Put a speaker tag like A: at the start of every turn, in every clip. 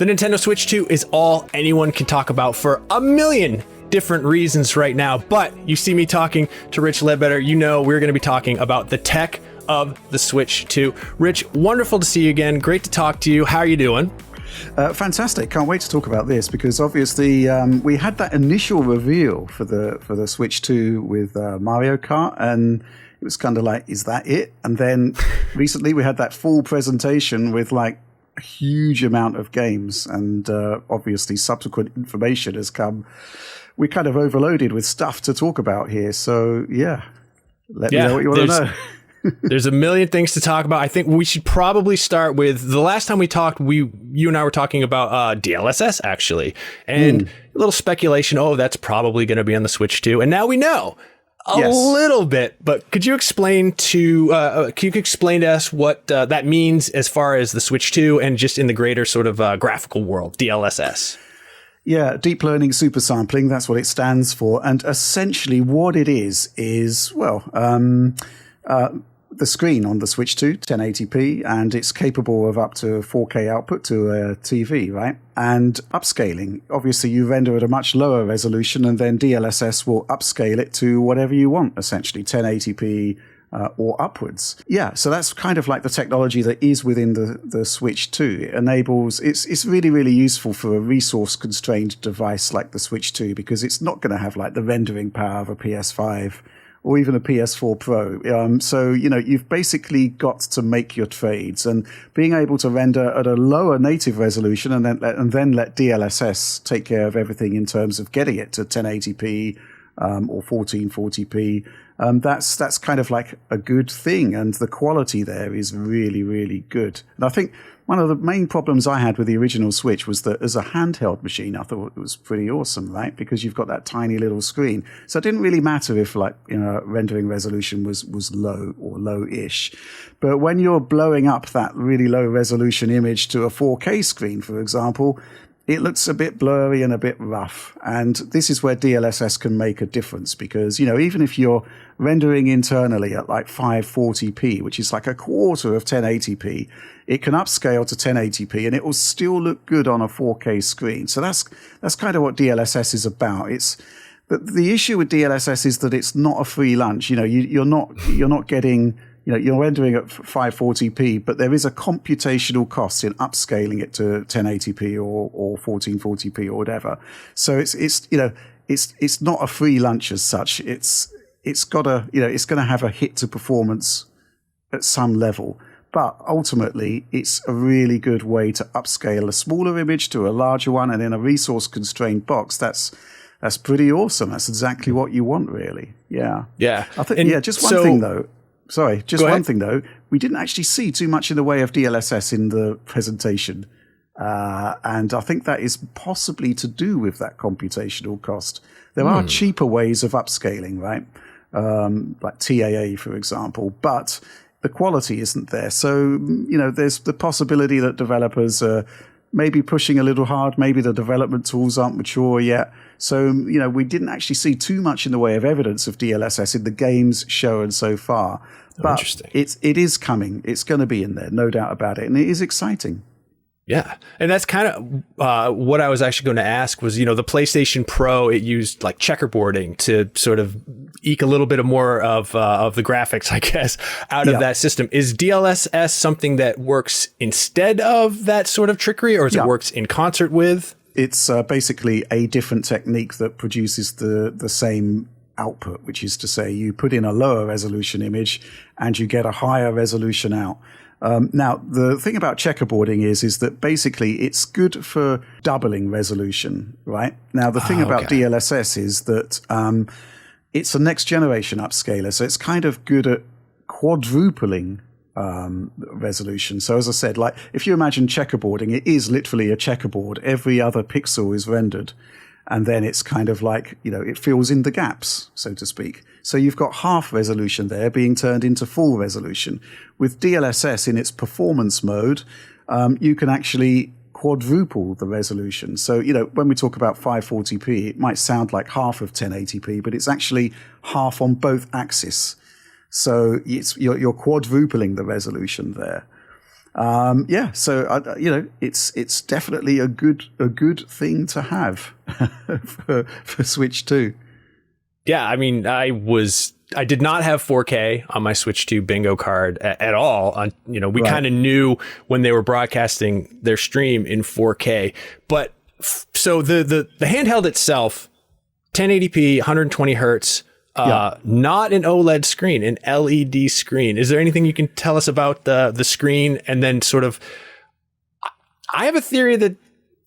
A: The Nintendo Switch 2 is all anyone can talk about for a million different reasons right now, but you see me talking to Rich Ledbetter, you know we're going to be talking about the tech of the Switch 2. Rich, wonderful to see you again. Great to talk to you. How are you doing?
B: Fantastic. Can't wait to talk about this because obviously we had that initial reveal for the Switch 2 with Mario Kart, and it was kind of like, is that it? And then recently we had that full presentation with like a huge amount of games, and obviously subsequent information has come. We're kind of overloaded with stuff to talk about here. So yeah, let me know what you want to know.
A: There's a million things to talk about. I think we should probably start with the last time we talked, you and I were talking about DLSS actually, and a little speculation. Oh, that's probably going to be on the Switch 2. And now we know a little bit, but could you explain to us what that means as far as the Switch 2 and just in the greater sort of graphical world, DLSS?
B: Yeah, deep learning super sampling, that's what it stands for. And essentially what it is, the screen on the Switch 2, 1080p, and it's capable of up to 4K output to a TV, right? And upscaling. Obviously, you render at a much lower resolution, and then DLSS will upscale it to whatever you want, essentially, 1080p or upwards. Yeah, so that's kind of like the technology that is within the Switch 2. It enables, it's really, really useful for a resource-constrained device like the Switch 2 because it's not going to have like the rendering power of a PS5 or even a PS4 Pro. So, you've basically got to make your trades, and being able to render at a lower native resolution and then let DLSS take care of everything in terms of getting it to 1080p or 1440p, that's kind of like a good thing, and the quality there is really, really good. And I think one of the main problems I had with the original Switch was that as a handheld machine, I thought it was pretty awesome, right? Because you've got that tiny little screen. So it didn't really matter if rendering resolution was low or low-ish. But when you're blowing up that really low resolution image to a 4K screen, for example, it looks a bit blurry and a bit rough. And this is where DLSS can make a difference because, even if you're rendering internally at like 540p, which is like a quarter of 1080p, it can upscale to 1080p and it will still look good on a 4K screen. So that's kind of what DLSS is about. The issue with DLSS is that it's not a free lunch. You're not getting, you're rendering at 540p, but there is a computational cost in upscaling it to 1080p or 1440p or whatever. So it's not a free lunch as such. It's going to have a hit to performance at some level. But ultimately, it's a really good way to upscale a smaller image to a larger one, and in a resource-constrained box, that's pretty awesome. That's exactly what you want, really. Yeah.
A: Yeah.
B: I think. Just one thing though. Sorry, just one thing though. We didn't actually see too much in the way of DLSS in the presentation, and I think that is possibly to do with that computational cost. There are cheaper ways of upscaling, right? Like TAA, for example, but the quality isn't there. So, there's the possibility that developers are maybe pushing a little hard. Maybe the development tools aren't mature yet. So, we didn't actually see too much in the way of evidence of DLSS in the games shown so far. But it is coming. It's going to be in there, no doubt about it. And it is exciting.
A: Yeah. And that's kind of what I was actually going to ask was, the PlayStation Pro, it used like checkerboarding to sort of eke a little bit more of the graphics, I guess, out of that system. Is DLSS something that works instead of that sort of trickery, or is it works in concert with?
B: It's basically a different technique that produces the same output, which is to say you put in a lower resolution image and you get a higher resolution out. Now, the thing about checkerboarding is that basically it's good for doubling resolution, right? Now, the thing about DLSS is that it's a next generation upscaler, so it's kind of good at quadrupling resolution. So as I said, like if you imagine checkerboarding, it is literally a checkerboard. Every other pixel is rendered. And then it's kind of like, it fills in the gaps, so to speak. So you've got half resolution there being turned into full resolution. With DLSS in its performance mode, you can actually quadruple the resolution. So, when we talk about 540p, it might sound like half of 1080p, but it's actually half on both axes. So you're quadrupling the resolution there. Yeah, so it's definitely a good thing to have for Switch 2.
A: Yeah, I mean, I did not have 4K on my Switch 2 bingo card at all. We kind of knew when they were broadcasting their stream in 4K, but so the handheld itself, 1080p, 120 hertz. Not an OLED screen, an LED screen. Is there anything you can tell us about the screen? And then sort of, I have a theory that,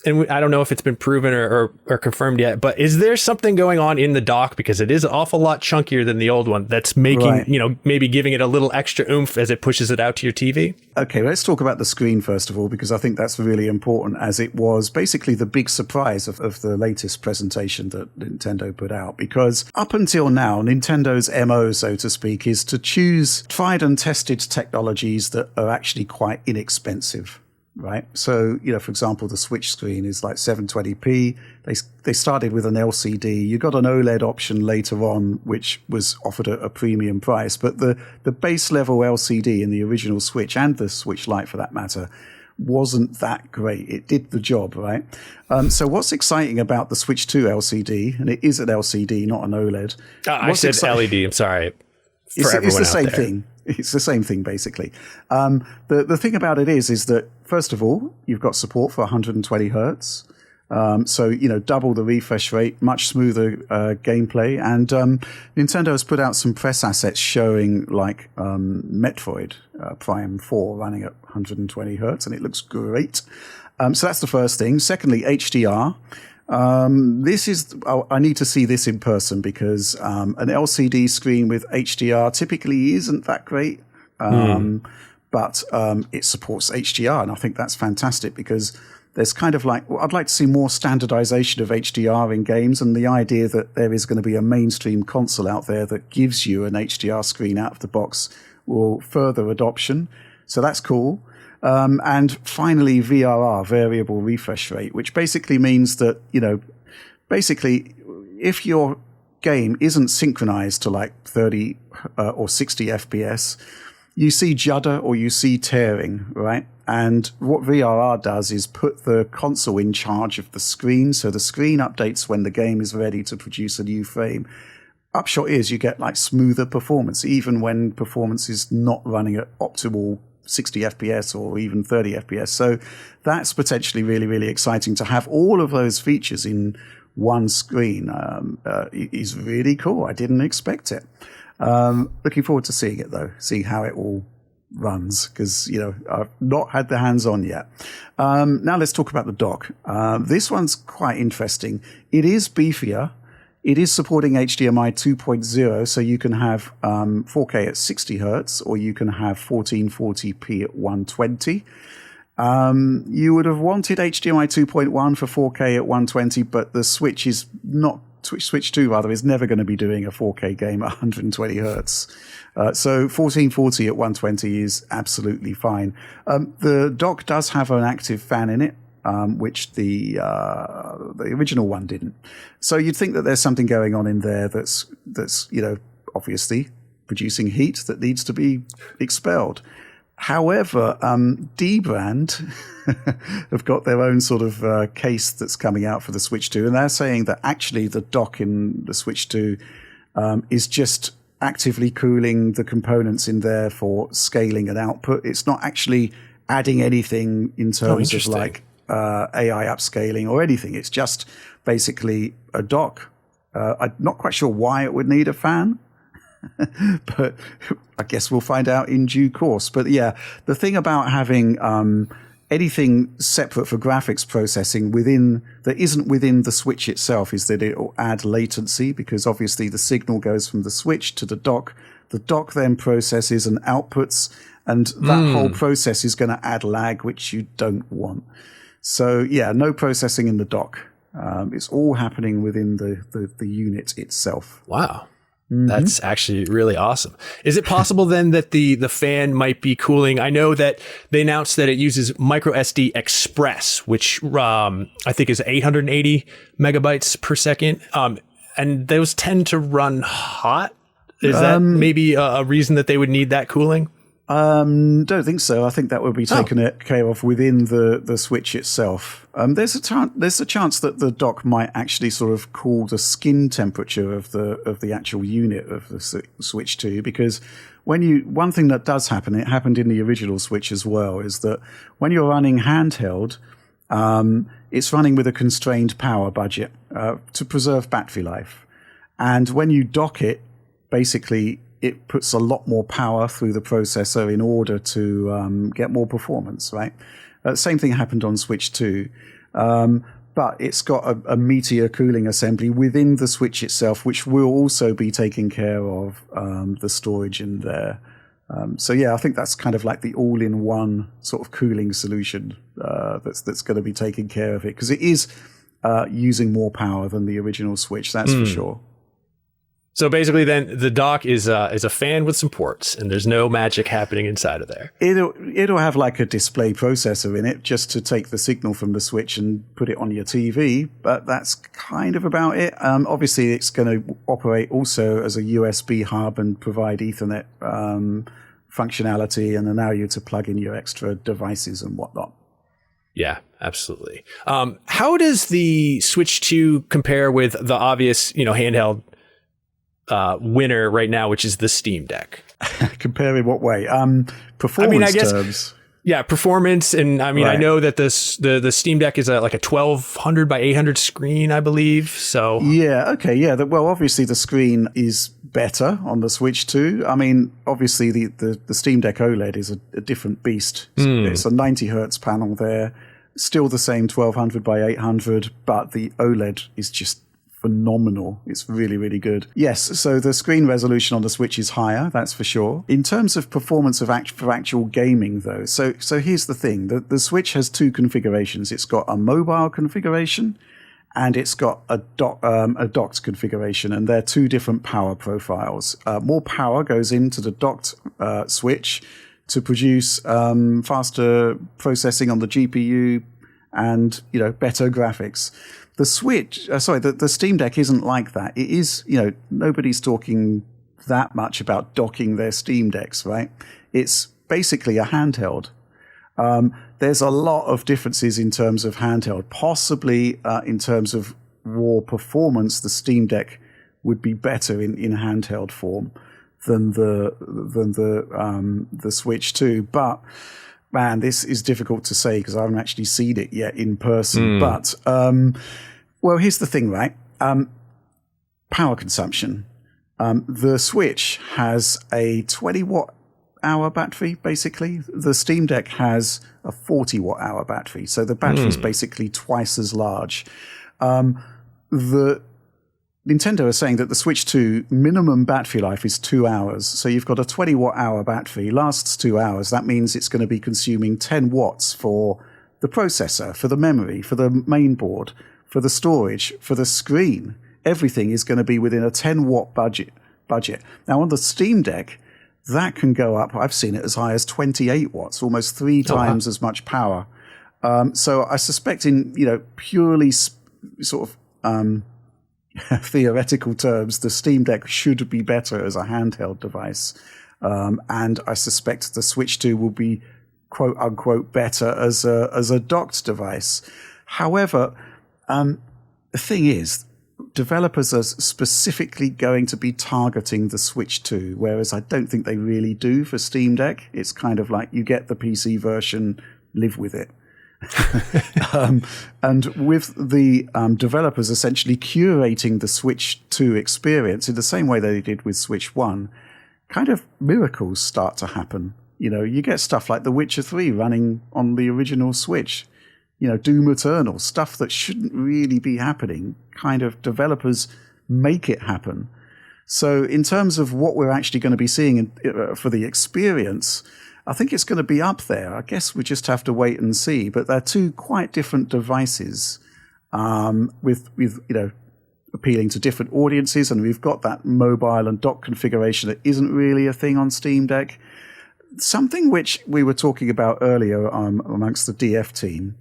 A: and I don't know if it's been proven or confirmed yet, but is there something going on in the dock? Because it is an awful lot chunkier than the old one that's making, maybe giving it a little extra oomph as it pushes it out to your TV.
B: Okay, let's talk about the screen first of all, because I think that's really important, as it was basically the big surprise of the latest presentation that Nintendo put out. Because up until now, Nintendo's MO, so to speak, is to choose tried and tested technologies that are actually quite inexpensive. Right. So, for example, the Switch screen is like 720p. They started with an LCD. You got an OLED option later on, which was offered at a premium price. But the base level LCD in the original Switch, and the Switch Lite for that matter, wasn't that great. It did the job, right? So what's exciting about the Switch 2 LCD, and it is an LCD, not an OLED.
A: I said LED. I'm sorry.
B: It's the same thing. It's the same thing, basically. The thing about it is that, first of all, you've got support for 120 hertz. So, double the refresh rate, much smoother gameplay. And Nintendo has put out some press assets showing Metroid Prime 4 running at 120 hertz, and it looks great. So that's the first thing. Secondly, HDR. I need to see this in person, because an LCD screen with HDR typically isn't that great. But it supports HDR, and I think that's fantastic, because there's kind of I'd like to see more standardization of HDR in games, and the idea that there is going to be a mainstream console out there that gives you an HDR screen out of the box will further adoption. So that's cool. And finally, VRR, variable refresh rate, which basically means that, if your game isn't synchronized to 30 or 60 FPS, you see judder or you see tearing, right? And what VRR does is put the console in charge of the screen. So the screen updates when the game is ready to produce a new frame. Upshot is you get smoother performance, even when performance is not running at optimal 60 FPS or even 30 FPS. So that's potentially really, really exciting. To have all of those features in one screen is really cool. I didn't expect it. Looking forward to seeing it, though, seeing how it all runs, because, I've not had the hands-on yet. Now let's talk about the dock. This one's quite interesting. It is beefier. It is supporting HDMI 2.0, so you can have 4K at 60 hertz, or you can have 1440p at 120. You would have wanted HDMI 2.1 for 4K at 120, but the Switch is not. Switch 2 rather is never going to be doing a 4K game at 120 hertz. So 1440 at 120 is absolutely fine. The dock does have an active fan in it, which the original one didn't. So you'd think that there's something going on in there that's obviously producing heat that needs to be expelled. However, D-Brand have got their own sort of case that's coming out for the Switch 2, and they're saying that actually the dock in the Switch 2 is just actively cooling the components in there for scaling and output. It's not actually adding anything in terms of AI upscaling or anything. It's just basically a dock. I'm not quite sure why it would need a fan. But I guess we'll find out in due course. But yeah, the thing about having anything separate for graphics processing that isn't within the Switch itself is that it will add latency, because obviously the signal goes from the Switch to the dock. The dock then processes and outputs, and that whole process is going to add lag, which you don't want. So yeah, no processing in the dock. It's all happening within the unit itself.
A: Wow. That's actually really awesome. Is it possible then that the fan might be cooling? I know that they announced that it uses micro SD Express, which I think is 880 megabytes per second. And those tend to run hot. Is that maybe a reason that they would need that cooling?
B: Don't think so. I think that would be taken care of within the Switch itself. There's a chance that the dock might actually sort of cool the skin temperature of the actual unit of the Switch 2, because one thing that does happen, it happened in the original Switch as well, is that when you're running handheld, it's running with a constrained power budget to preserve battery life. And when you dock it, basically it puts a lot more power through the processor in order to get more performance, right? Same thing happened on Switch 2. But it's got a Meteor cooling assembly within the Switch itself, which will also be taking care of the storage in there. So yeah, I think that's kind of like the all-in-one sort of cooling solution that's going to be taking care of it, because it is using more power than the original Switch, that's for sure.
A: So basically, then the dock is a fan with some ports, and there's no magic happening inside of there.
B: It'll have like a display processor in it just to take the signal from the Switch and put it on your TV, but that's kind of about it. Obviously, it's going to operate also as a USB hub and provide Ethernet functionality and allow you to plug in your extra devices and whatnot.
A: Yeah, absolutely. How does the Switch 2 compare with the obvious, handheld winner right now, which is the Steam Deck?
B: Compare in what way? Performance terms.
A: Yeah, performance, and right. I know that the Steam Deck is like a 1200 by 800 screen, I believe. So
B: yeah, okay, yeah. Well, obviously the screen is better on the Switch 2. I mean, obviously the Steam Deck OLED is a different beast. It's a 90 hertz panel there, still the same 1200 by 800, but the OLED is just phenomenal. It's really, really good. Yes, so the screen resolution on the Switch is higher, that's for sure. In terms of performance for actual gaming, though, so here's the thing. The Switch has two configurations. It's got a mobile configuration and it's got a docked configuration, and they're two different power profiles. More power goes into the docked Switch to produce faster processing on the GPU and, better graphics. The Switch, the Steam Deck isn't like that. It is, nobody's talking that much about docking their Steam Decks, right? It's basically a handheld. There's a lot of differences in terms of handheld. Possibly in terms of raw performance, the Steam Deck would be better in handheld form than the Switch 2. But man, this is difficult to say because I haven't actually seen it yet in person. But, well, here's the thing, right? Power consumption. The Switch has a 20 watt hour battery, basically. The Steam Deck has a 40 watt hour battery. So the battery is basically twice as large. The Nintendo is saying that the Switch 2 minimum battery life is 2 hours. So you've got a 20 watt hour battery, lasts 2 hours. That means it's going to be consuming 10 watts for the processor, for the memory, for the main board, for the storage, for the screen. Everything is going to be within a 10 watt budget. Now on the Steam Deck, that can go up. I've seen it as high as 28 watts, almost 3 times as much power. So I suspect in, purely sort of, theoretical terms, the Steam Deck should be better as a handheld device. And I suspect the Switch 2 will be quote unquote better as a docked device. However, the thing is, developers are specifically going to be targeting the Switch 2, whereas I don't think they really do for Steam Deck. It's kind of like you get the PC version, live with it. And with the developers essentially curating the Switch 2 experience in the same way they did with Switch 1, kind of miracles start to happen. You get stuff like The Witcher 3 running on the original Switch, Doom Eternal, stuff that shouldn't really be happening. Kind of developers make it happen. So in terms of what we're actually going to be seeing for the experience, I think it's going to be up there. I guess we just have to wait and see. But they're two quite different devices with appealing to different audiences. And we've got that mobile and dock configuration that isn't really a thing on Steam Deck. Something which we were talking about earlier amongst the DF team.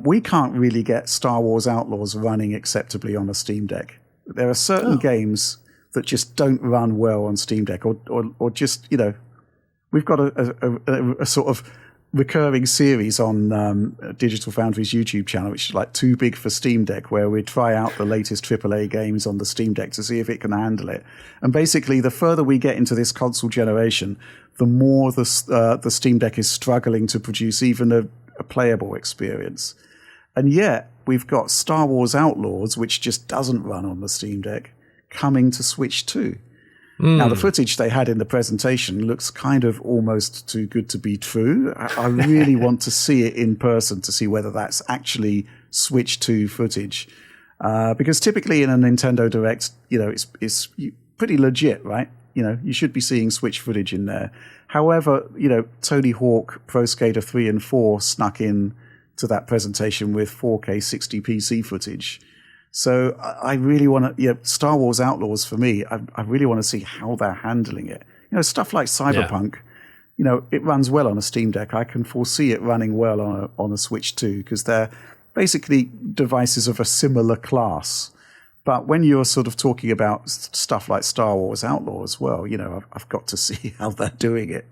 B: We can't really get Star Wars Outlaws running acceptably on a Steam Deck. There are certain games that just don't run well on Steam Deck or just, we've got a sort of recurring series on Digital Foundry's YouTube channel, which is like Too Big for Steam Deck, where we try out the latest AAA games on the Steam Deck to see if it can handle it. And basically, the further we get into this console generation, the more the Steam Deck is struggling to produce even a playable experience. And yet, we've got Star Wars Outlaws, which just doesn't run on the Steam Deck, coming to Switch 2. Now, the footage they had in the presentation looks kind of almost too good to be true. I really want to see it in person to see whether that's actually Switch 2 footage. Because typically in a Nintendo Direct, it's pretty legit, right? You should be seeing Switch footage in there. However, Tony Hawk, Pro Skater 3 and 4 snuck in to that presentation with 4K 60 PC footage. So I really want to, Star Wars Outlaws for me, I really want to see how they're handling it. Stuff like Cyberpunk, it runs well on a Steam Deck. I can foresee it running well on a Switch 2 because they're basically devices of a similar class. But when you're sort of talking about stuff like Star Wars Outlaws, well, I've got to see how they're doing it.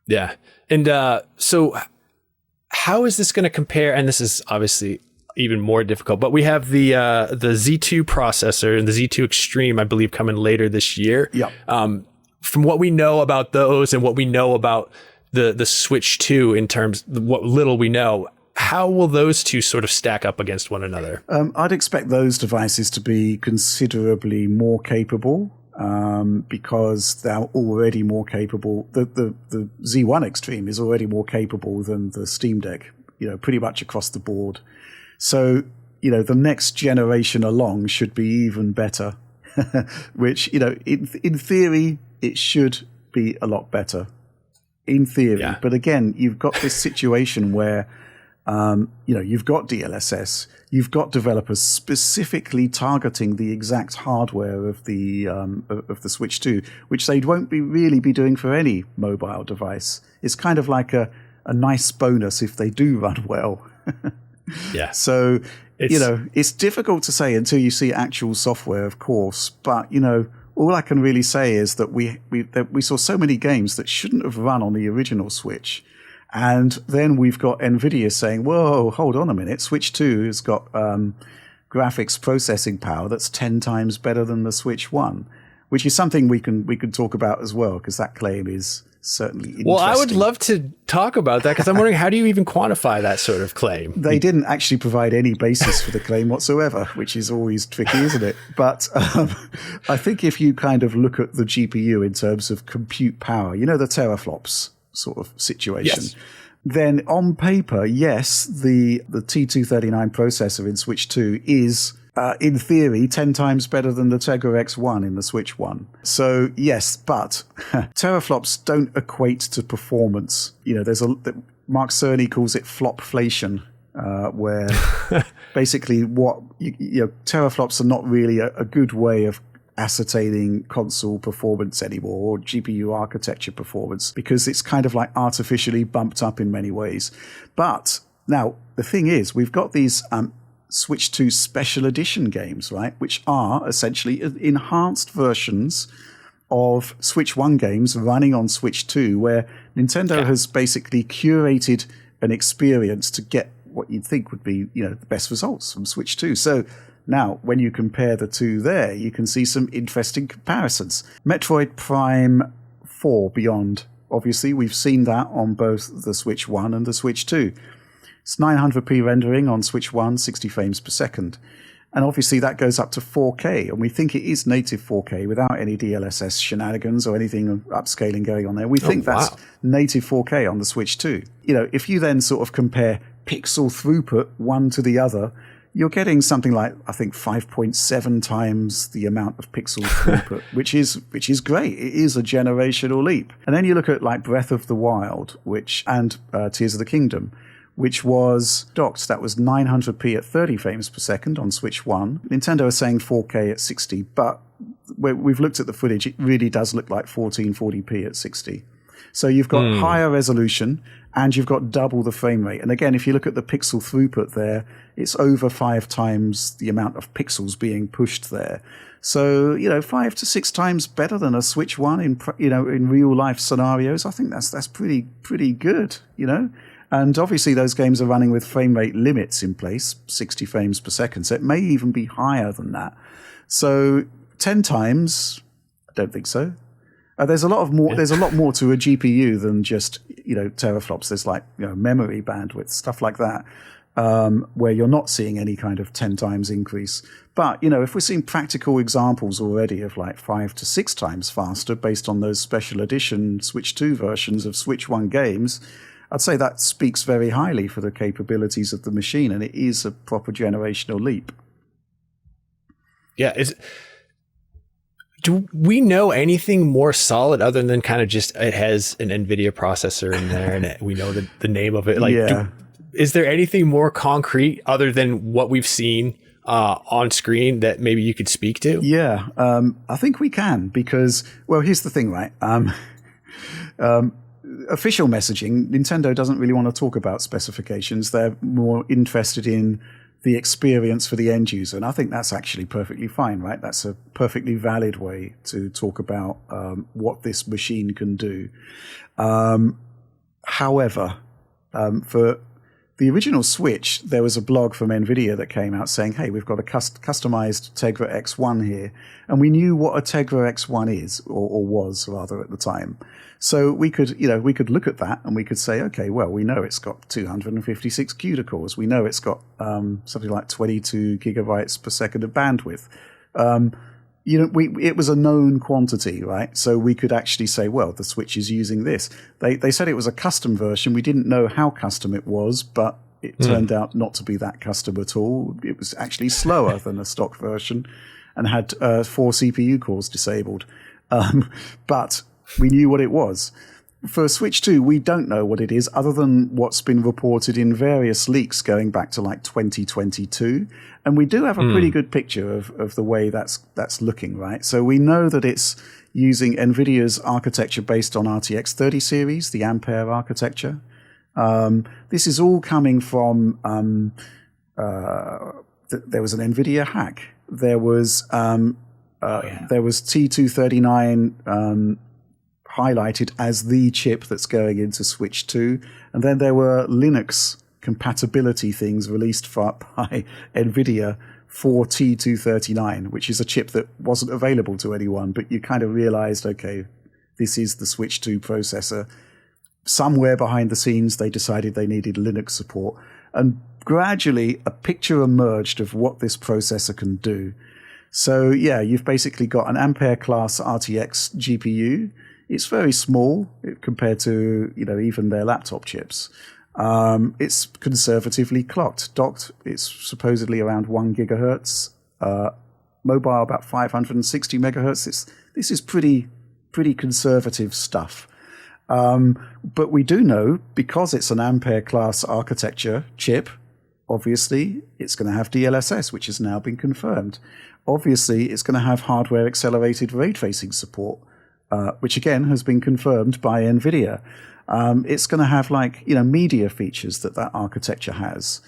A: Yeah. And so how is this going to compare? And this is obviously even more difficult, but we have the Z2 processor and the Z2 Extreme, I believe, coming later this year.
B: Yeah.
A: From what we know about those and what we know about the Switch 2 in terms of what little we know, how will those two sort of stack up against one another? I'd
B: expect those devices to be considerably more capable because they're already more capable. The Z1 Extreme is already more capable than the Steam Deck, pretty much across the board. So, the next generation along should be even better, which, in theory, it should be a lot better. In theory. Yeah. But again, you've got this situation where, you've got DLSS, you've got developers specifically targeting the exact hardware of the Switch 2, which they won't really be doing for any mobile device. It's kind of like a nice bonus if they do run well.
A: Yeah.
B: So, it's difficult to say until you see actual software, of course. But, all I can really say is that we saw so many games that shouldn't have run on the original Switch. And then we've got Nvidia saying, whoa, hold on a minute. Switch 2 has got graphics processing power that's 10 times better than the Switch 1, which is something we can talk about as well, because that claim is certainly interesting.
A: Well, I would love to talk about that because I'm wondering, how do you even quantify that sort of claim?
B: They didn't actually provide any basis for the claim whatsoever, which is always tricky, isn't it? But I think if you kind of look at the GPU in terms of compute power, the teraflops sort of situation, yes, then on paper, yes, the T239 processor in Switch 2 is in theory, 10 times better than the Tegra X1 in the Switch 1. So, yes, but teraflops don't equate to performance. Mark Cerny calls it flopflation, where basically teraflops are not really a good way of ascertaining console performance anymore, or GPU architecture performance, because it's kind of like artificially bumped up in many ways. But now, the thing is, we've got these Switch 2 Special Edition games, right, which are essentially enhanced versions of Switch 1 games running on Switch 2, where Nintendo has basically curated an experience to get what you'd think would be, the best results from Switch 2. So now, when you compare the two there, you can see some interesting comparisons. Metroid Prime 4 Beyond, obviously, we've seen that on both the Switch 1 and the Switch 2. It's 900p rendering on Switch 1, 60 frames per second. And obviously that goes up to 4K, and we think it is native 4K without any DLSS shenanigans or anything upscaling going on there. We think that's native 4K on the Switch 2. If you then sort of compare pixel throughput one to the other, you're getting something like, I think, 5.7 times the amount of pixel throughput, which is great. It is a generational leap. And then you look at like Breath of the Wild, and Tears of the Kingdom, which was docked. That was 900p at 30 frames per second on Switch 1. Nintendo is saying 4K at 60, but we've looked at the footage. It really does look like 1440p at 60. So you've got higher resolution and you've got double the frame rate. And again, if you look at the pixel throughput there, it's over 5 times the amount of pixels being pushed there. So, 5 to 6 times better than a Switch 1 in real life scenarios. I think that's pretty good, And obviously those games are running with frame rate limits in place, 60 frames per second. So it may even be higher than that. So 10 times, I don't think so. There's a lot more to a GPU than just, teraflops. There's memory bandwidth, stuff like that, where you're not seeing any kind of 10 times increase. But, if we're seeing practical examples already of 5 to 6 times faster based on those special edition Switch 2 versions of Switch 1 games, I'd say that speaks very highly for the capabilities of the machine, and it is a proper generational leap.
A: Yeah. Do we know anything more solid other than kind of just it has an Nvidia processor in there and we know the name of it? Is there anything more concrete other than what we've seen on screen that maybe you could speak to?
B: Yeah, I think we can because, well, here's the thing, right? Official messaging, Nintendo doesn't really want to talk about specifications. They're more interested in the experience for the end user. And I think that's actually perfectly fine, right? That's a perfectly valid way to talk about what this machine can do. However, for the original Switch, there was a blog from Nvidia that came out saying, hey, we've got a customized Tegra X1 here. And we knew what a Tegra X1 is, or was rather at the time. So we could look at that and we could say, okay, well, we know it's got 256 CUDA cores. We know it's got something like 22 gigabytes per second of bandwidth. It was a known quantity, right? So we could actually say, well, the Switch is using this. They said it was a custom version. We didn't know how custom it was, but it turned out not to be that custom at all. It was actually slower than a stock version and had 4 CPU cores disabled. But we knew what it was. For Switch 2, we don't know what it is other than what's been reported in various leaks going back to 2022. And we do have a pretty good picture of the way that's looking, right? So we know that it's using NVIDIA's architecture based on RTX 30 series, the Ampere architecture. This is all coming from, there was an NVIDIA hack. There was T239 highlighted as the chip that's going into Switch 2. And then there were Linux compatibility things released by NVIDIA for T239, which is a chip that wasn't available to anyone, but you kind of realized, okay, this is the Switch 2 processor. Somewhere behind the scenes, they decided they needed Linux support. And gradually, a picture emerged of what this processor can do. So yeah, you've basically got an Ampere class RTX GPU. It's very small compared to, even their laptop chips. It's conservatively docked. It's supposedly around 1 gigahertz. Mobile about 560 megahertz. This is pretty conservative stuff. But we do know, because it's an Ampere class architecture chip, obviously it's going to have DLSS, which has now been confirmed. Obviously, it's going to have hardware accelerated ray tracing support. Which again has been confirmed by NVIDIA. It's going to have media features that architecture has.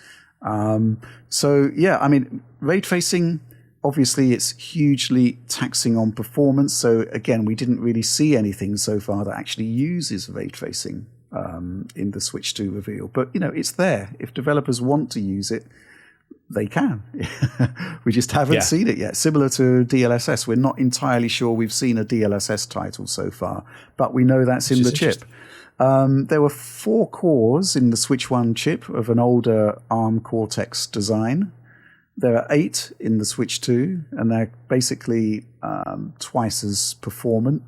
B: So yeah, I mean, ray tracing, obviously it's hugely taxing on performance. So again, we didn't really see anything so far that actually uses ray tracing in the Switch 2 reveal. But it's there. If developers want to use it, they can. We just haven't seen it yet. Similar to DLSS, we're not entirely sure we've seen a DLSS title so far, but we know that's in the chip. There were 4 cores in the Switch 1 chip of an older ARM Cortex design. There are 8 in the Switch 2, and they're basically twice as performant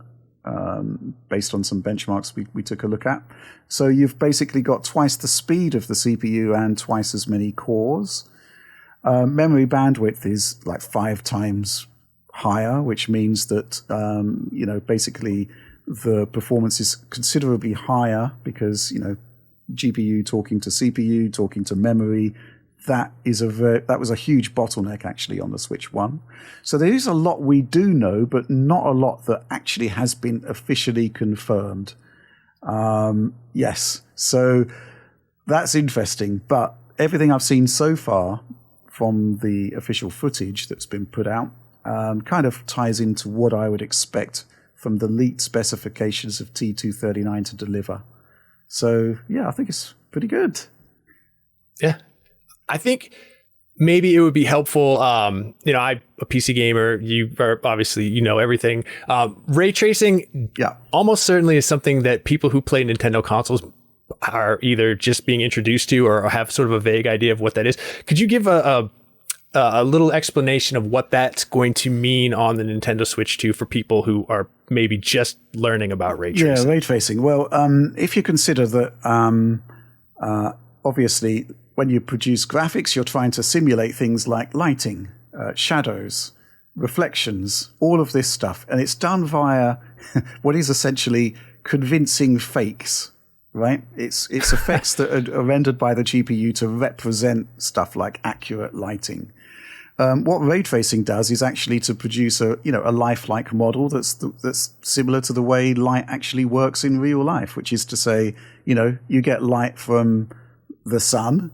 B: based on some benchmarks we took a look at. So you've basically got twice the speed of the CPU and twice as many cores. Memory bandwidth is 5 times higher, which means that, basically the performance is considerably higher because, GPU talking to CPU, talking to memory, that was a huge bottleneck actually on the Switch 1. So there is a lot we do know, but not a lot that actually has been officially confirmed. Yes, so that's interesting. But everything I've seen so far from the official footage that's been put out kind of ties into what I would expect from the leaked specifications of T239 to deliver. So, yeah, I think it's pretty good.
A: Yeah. I think maybe it would be helpful. I'm a PC gamer. You are obviously, everything. Ray tracing almost certainly is something that people who play Nintendo consoles are either just being introduced to or have sort of a vague idea of what that is. Could you give a little explanation of what that's going to mean on the Nintendo Switch 2 for people who are maybe just learning about ray tracing?
B: Yeah, ray tracing. Well, if you consider that, obviously, when you produce graphics, you're trying to simulate things like lighting, shadows, reflections, all of this stuff. And it's done via what is essentially convincing fakes, right? It's effects that are rendered by the GPU to represent stuff like accurate lighting. What ray tracing does is actually to produce a lifelike model that's similar to the way light actually works in real life, which is to say, you get light from the sun,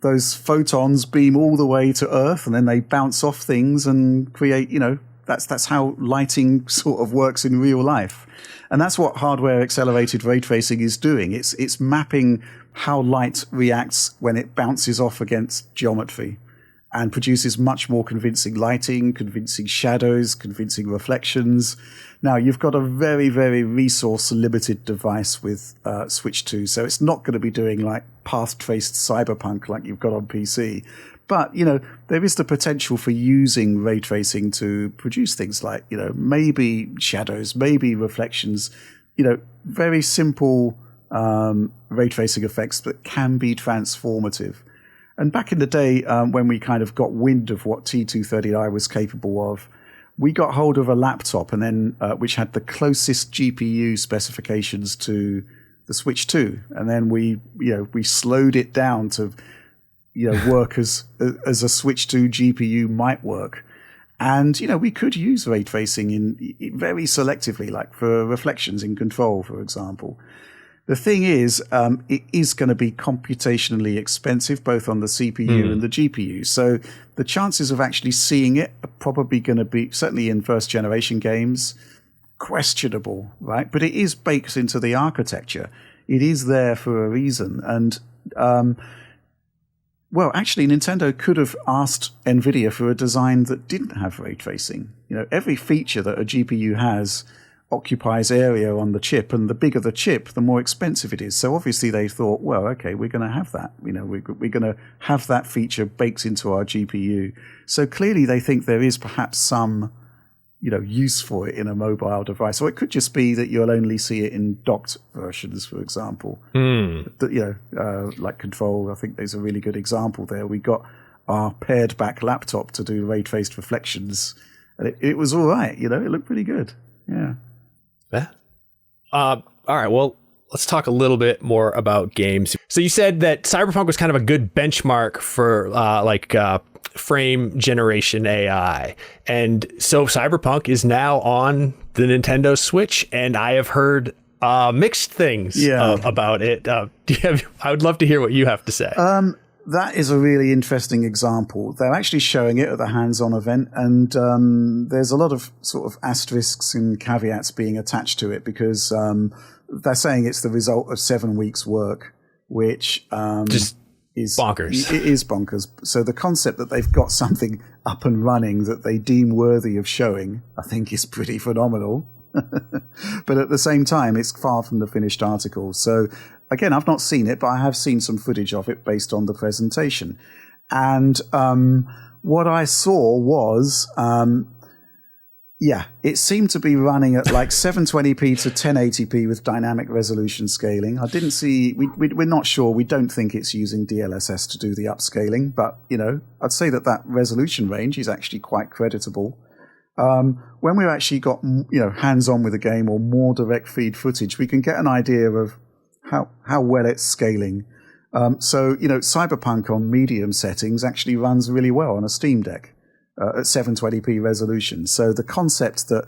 B: those photons beam all the way to Earth, and then they bounce off things and create, that's how lighting sort of works in real life. And that's what hardware accelerated ray tracing is doing. It's mapping how light reacts when it bounces off against geometry, and produces much more convincing lighting, convincing shadows, convincing reflections. Now, you've got a very, very resource-limited device with Switch 2, so it's not going to be doing like path-traced cyberpunk like you've got on PC. But, there is the potential for using ray tracing to produce things like, maybe shadows, maybe reflections, very simple ray tracing effects that can be transformative. And back in the day, when we kind of got wind of what T239 was capable of, we got hold of a laptop, and then which had the closest GPU specifications to the Switch 2, and then we slowed it down to work as a Switch 2 GPU might work. And we could use ray tracing in very selectively, like for reflections in Control, for example. The thing is, it is going to be computationally expensive, both on the CPU and the GPU. So the chances of actually seeing it are probably going to be, certainly in first-generation games, questionable, right? But it is baked into the architecture. It is there for a reason. And, actually, Nintendo could have asked Nvidia for a design that didn't have ray tracing. Every feature that a GPU has occupies area on the chip, and the bigger the chip, the more expensive it is. So obviously they thought, well, okay, we're going to have that. We're going to have that feature baked into our GPU. So clearly they think there is perhaps some, use for it in a mobile device. Or it could just be that you'll only see it in docked versions, for example. Like Control, I think there's a really good example there. We got our paired back laptop to do ray traced reflections, and it was all right. It looked pretty good. Yeah.
A: Yeah. All right. Well, let's talk a little bit more about games. So you said that Cyberpunk was kind of a good benchmark for frame generation AI. And so Cyberpunk is now on the Nintendo Switch, and I have heard mixed things about it. I would love to hear what you have to say.
B: That is a really interesting example. They're actually showing it at the hands-on event, and there's a lot of sort of asterisks and caveats being attached to it, because they're saying it's the result of 7 weeks' work, which
A: just is bonkers.
B: It is bonkers. So the concept that they've got something up and running that they deem worthy of showing, I think, is pretty phenomenal. But at the same time, it's far from the finished article. So again, I've not seen it, but I have seen some footage of it based on the presentation. And what I saw was, it seemed to be running at like 720p to 1080p with dynamic resolution scaling. I didn't see, we're not sure. We don't think it's using DLSS to do the upscaling, but, I'd say that resolution range is actually quite creditable. When we actually got, hands-on with the game or more direct feed footage, we can get an idea of how well it's scaling. So, Cyberpunk on medium settings actually runs really well on a Steam Deck at 720p resolution. So the concept that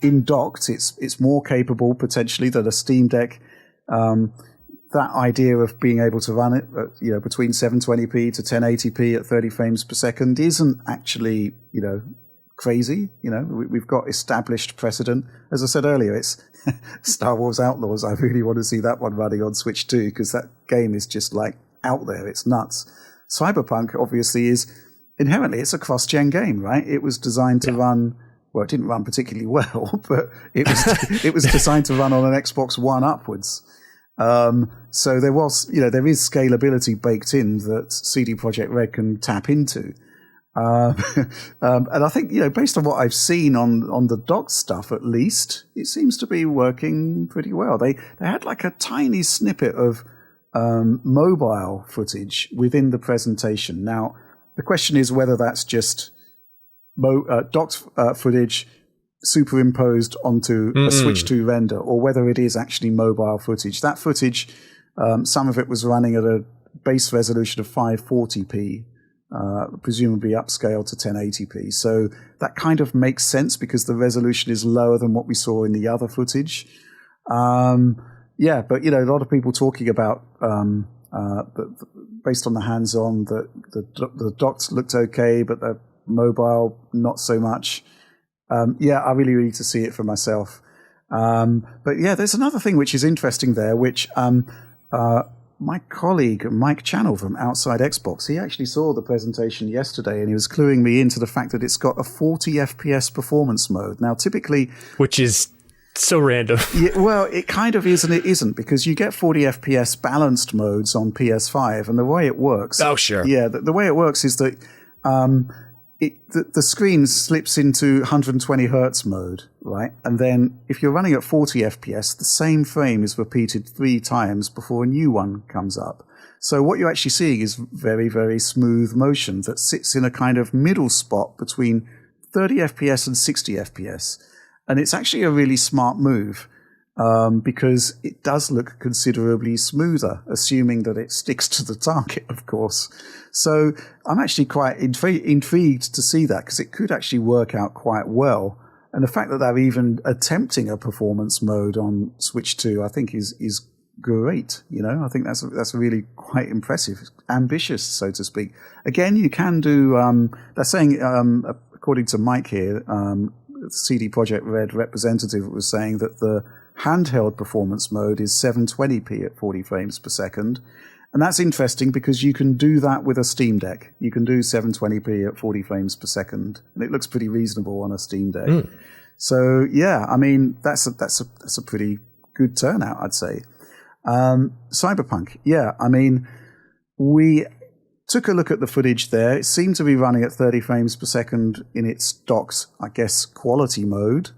B: In docked, it's more capable potentially than a Steam Deck. That idea of being able to run it, between 720p to 1080p at 30 frames per second isn't actually, crazy. We've got established precedent. As I said earlier, it's Star Wars Outlaws. I really want to see that one running on Switch too, because that game is just like out there. It's nuts. Cyberpunk obviously is inherently, it's a cross-gen game, right? It was designed to run. Well, it didn't run particularly well, but it was designed to run on an Xbox One upwards. So there is scalability baked in that CD Projekt Red can tap into. And I think, based on what I've seen on the dock stuff, at least, it seems to be working pretty well. They had like a tiny snippet of mobile footage within the presentation. Now, the question is whether that's just docked footage superimposed onto a Switch 2 render, or whether it is actually mobile footage. That footage, some of it was running at a base resolution of 540p, presumably upscaled to 1080p. So that kind of makes sense because the resolution is lower than what we saw in the other footage. But a lot of people talking about based on the hands-on, the docked looked okay, but the mobile not so much. I really need to see it for myself. But there's another thing which is interesting there, which my colleague Mike Channel from Outside Xbox, he actually saw the presentation yesterday, and he was cluing me into the fact that it's got a 40 FPS performance mode. Now, typically,
A: which is so random.
B: Well, it kind of is and it isn't, because you get 40 FPS balanced modes on PS5, and the way it works.
A: Oh, sure.
B: Yeah, the way it works is that the screen slips into 120 hertz mode, right? And then if you're running at 40 FPS, the same frame is repeated 3 times before a new one comes up. So what you're actually seeing is very, very smooth motion that sits in a kind of middle spot between 30 FPS and 60 FPS. And it's actually a really smart move, because it does look considerably smoother, assuming that it sticks to the target, of course. So I'm actually quite intrigued to see that, because it could actually work out quite well. And the fact that they're even attempting a performance mode on Switch 2, I think is great. I think that's really quite impressive, ambitious, so to speak. Again, you can do. They're saying, according to Mike here, CD Projekt Red representative was saying that the handheld performance mode is 720p at 40 frames per second. And that's interesting because you can do that with a Steam Deck. You can do 720p at 40 frames per second, and it looks pretty reasonable on a Steam Deck. So that's a pretty good turnout, I'd say. Cyberpunk, we took a look at the footage there. It seemed to be running at 30 frames per second in its docked, I guess, quality mode.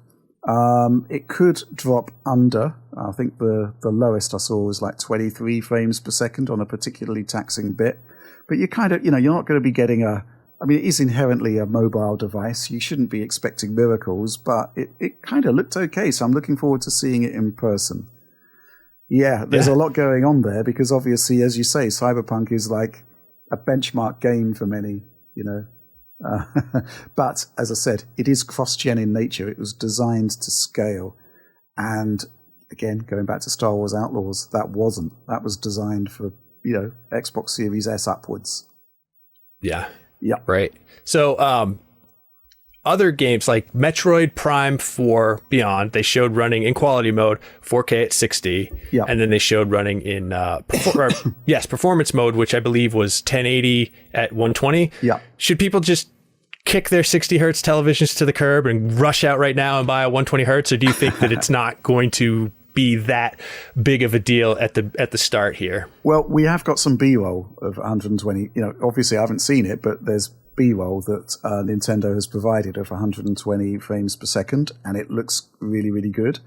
B: It could drop under. I think the lowest I saw was like 23 frames per second on a particularly taxing bit. But you kind of, you're not going to be getting it is inherently a mobile device. You shouldn't be expecting miracles, but it kind of looked okay. So I'm looking forward to seeing it in person. Yeah, there's a lot going on there because obviously, as you say, Cyberpunk is like a benchmark game for many, but as I said, it is cross-gen in nature. It was designed to scale. And again, going back to Star Wars Outlaws, that wasn't. That was designed for, Xbox Series S upwards.
A: Yeah.
B: Yeah.
A: Right. So, other games like Metroid Prime 4 Beyond, they showed running in quality mode, 4K at 60.
B: Yeah.
A: And then they showed running in performance mode, which I believe was 1080 at 120.
B: Yeah.
A: Should people just kick their 60 hertz televisions to the curb and rush out right now and buy a 120 hertz? Or do you think that it's not going to be that big of a deal at the start here?
B: Well, we have got some B-roll of 120. Obviously I haven't seen it, but there's B-roll that Nintendo has provided of 120 frames per second, and it looks really, really good.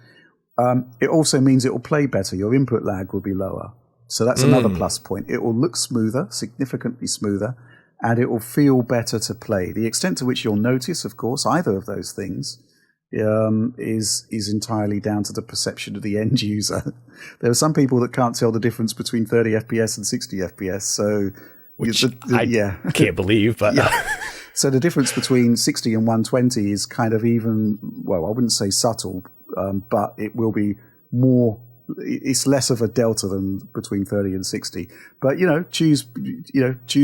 B: It also means it will play better. Your input lag will be lower. So that's another plus point. It will look smoother, significantly smoother, and it will feel better to play. The extent to which you'll notice, of course, either of those things is entirely down to the perception of the end user. There are some people that can't tell the difference between 30 FPS and 60 FPS, so...
A: Which I can't believe, but...
B: Yeah. So the difference between 60 and 120 is kind of even, well, I wouldn't say subtle, but it will be more, it's less of a delta than between 30 and 60. But, choose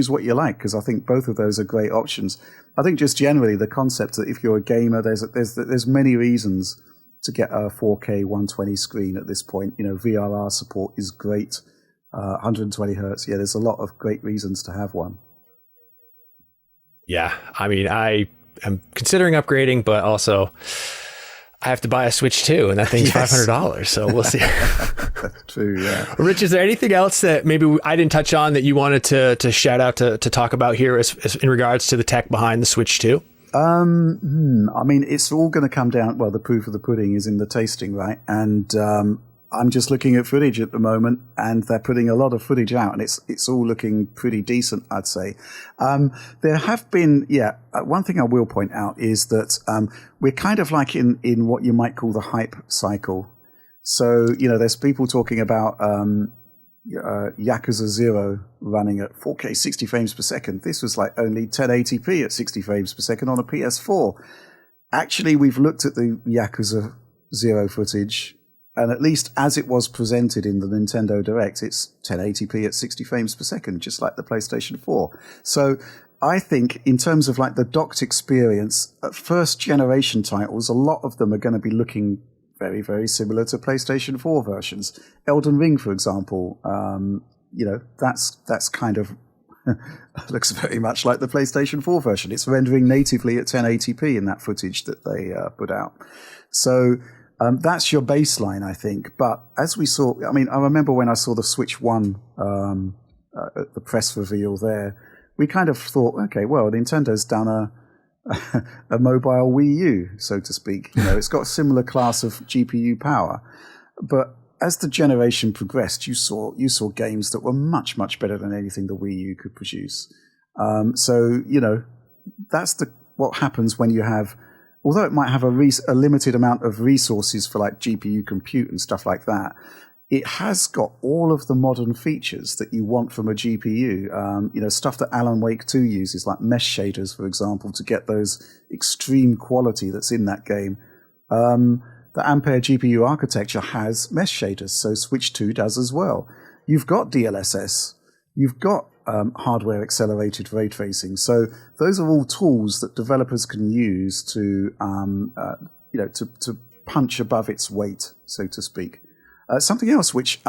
B: what you like, because I think both of those are great options. I think just generally the concept that if you're a gamer, there's many reasons to get a 4K 120 screen at this point. VRR support is great. 120 hertz. Yeah, there's a lot of great reasons to have one.
A: Yeah, I mean, I am considering upgrading, but also I have to buy a Switch 2, and that thing's $500. So we'll see.
B: That's true. Yeah.
A: Rich, is there anything else that maybe I didn't touch on that you wanted to shout out to talk about here as in regards to the tech behind the Switch 2?
B: I mean, it's all going to come down. Well, the proof of the pudding is in the tasting, right? And I'm just looking at footage at the moment, and they're putting a lot of footage out, and it's all looking pretty decent, I'd say. There have been, one thing I will point out is that we're kind of like in what you might call the hype cycle. So, there's people talking about Yakuza 0 running at 4K 60 frames per second. This was like only 1080p at 60 frames per second on a PS4. Actually, we've looked at the Yakuza 0 footage, and at least as it was presented in the Nintendo Direct, it's 1080p at 60 frames per second, just like the PlayStation 4. So I think in terms of like the docked experience, at first generation titles, a lot of them are going to be looking very, very similar to PlayStation 4 versions. Elden Ring, for example, that's kind of looks very much like the PlayStation 4 version. It's rendering natively at 1080p in that footage that they put out. So that's your baseline, I think. But as we saw, I mean, I remember when I saw the Switch 1 at the press reveal there, we kind of thought, okay, well, Nintendo's done a mobile Wii U, so to speak. It's got a similar class of GPU power. But as the generation progressed, you saw games that were much, much better than anything the Wii U could produce. So, that's what happens when you have, although it might have a limited amount of resources for like GPU compute and stuff like that, it has got all of the modern features that you want from a GPU. Stuff that Alan Wake 2 uses, like mesh shaders, for example, to get those extreme quality that's in that game. The Ampere GPU architecture has mesh shaders, so Switch 2 does as well. You've got DLSS. You've got hardware accelerated ray tracing. So those are all tools that developers can use to punch above its weight, so to speak. Something else which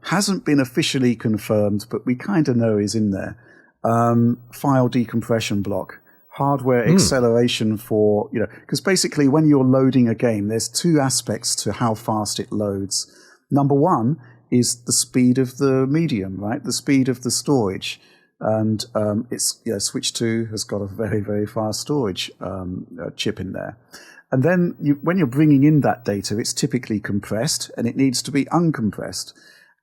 B: hasn't been officially confirmed, but we kind of know is in there, file decompression block, hardware acceleration for, because basically when you're loading a game, there's two aspects to how fast it loads. Number one is the speed of the medium, right? The speed of the storage. And Switch 2 has got a very, very fast storage chip in there. And then when you're bringing in that data, it's typically compressed and it needs to be uncompressed.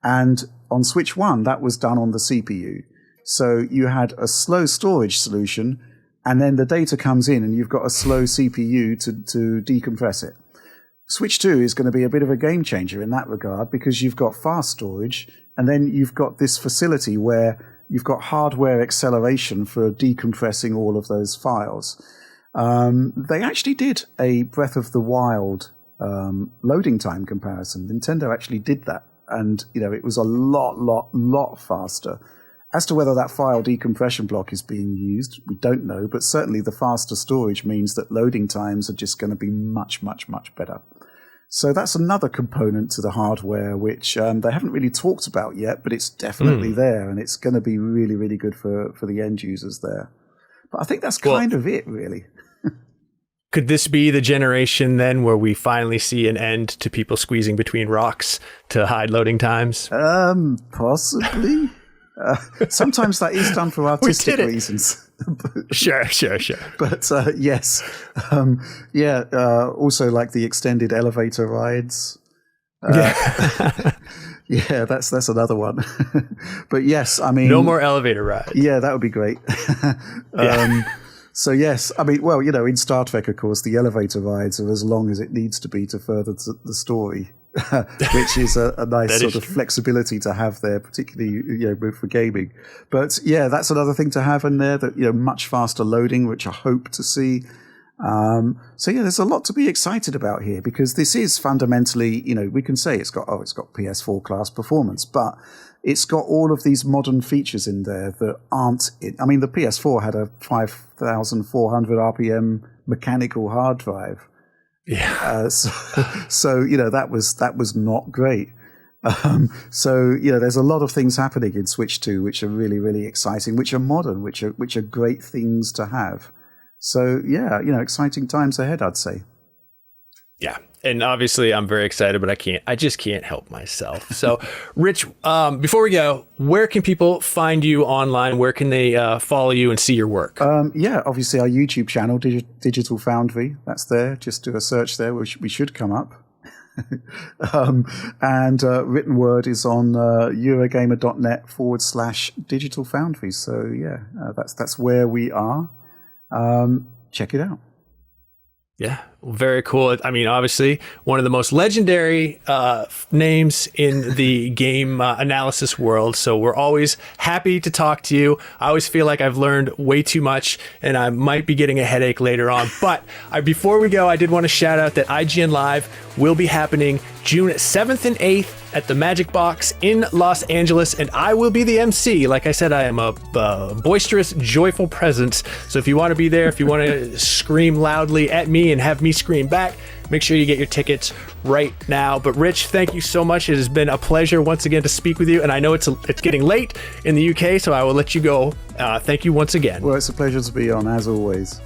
B: And on Switch 1, that was done on the CPU. So you had a slow storage solution, and then the data comes in and you've got a slow CPU to decompress it. Switch 2 is going to be a bit of a game changer in that regard, because you've got fast storage, and then you've got this facility where you've got hardware acceleration for decompressing all of those files. They actually did a Breath of the Wild loading time comparison. Nintendo actually did that, and it was a lot faster. As to whether that file decompression block is being used, we don't know, but certainly the faster storage means that loading times are just going to be much, much, much better. So that's another component to the hardware, which they haven't really talked about yet, but it's definitely there, and it's going to be really, really good for the end users there. But I think that's kind of it, really.
A: Could this be the generation then where we finally see an end to people squeezing between rocks to hide loading times?
B: Possibly. Sometimes that is done for artistic reasons.
A: Sure.
B: But yes. Also like the extended elevator rides. Yeah, that's another one. But yes, I mean,
A: no more elevator rides.
B: Yeah, that would be great. So yes, I mean, well, in Star Trek, of course, the elevator rides are as long as it needs to be to further the story. which is a nice sort of flexibility to have there, particularly for gaming. But yeah, that's another thing to have in there, that much faster loading, which I hope to see. So yeah, there's a lot to be excited about here, because this is fundamentally, we can say it's got PS4 class performance, but it's got all of these modern features in there that aren't in. I mean, the PS4 had a 5,400 RPM mechanical hard drive.
A: Yeah.
B: So that was not great. So there's a lot of things happening in Switch 2 which are really, really exciting, which are modern, which are great things to have. So yeah, exciting times ahead, I'd say. Yeah.
A: And obviously I'm very excited, but I just can't help myself. So Rich, before we go, where can people find you online? Where can they follow you and see your work?
B: Yeah, obviously our YouTube channel, Digital Foundry, that's there. Just do a search there, which we should come up. And written word is on Eurogamer.net/Digital Foundry. So yeah, that's where we are. Check it out.
A: Yeah, very cool. I mean, obviously, one of the most legendary names in the game analysis world. So we're always happy to talk to you. I always feel like I've learned way too much, and I might be getting a headache later on. But before we go, I did want to shout out that IGN Live will be happening June 7th and 8th at the Magic Box in Los Angeles, and I will be the MC. Like I said, I am a boisterous, joyful presence. So if you want to be there, if you want to scream loudly at me and have me scream back, make sure you get your tickets right now. But Rich, thank you so much. It has been a pleasure once again to speak with you, and I know it's getting late in the UK, so I will let you go. Thank you once again.
B: Well, it's a pleasure to be on, as always.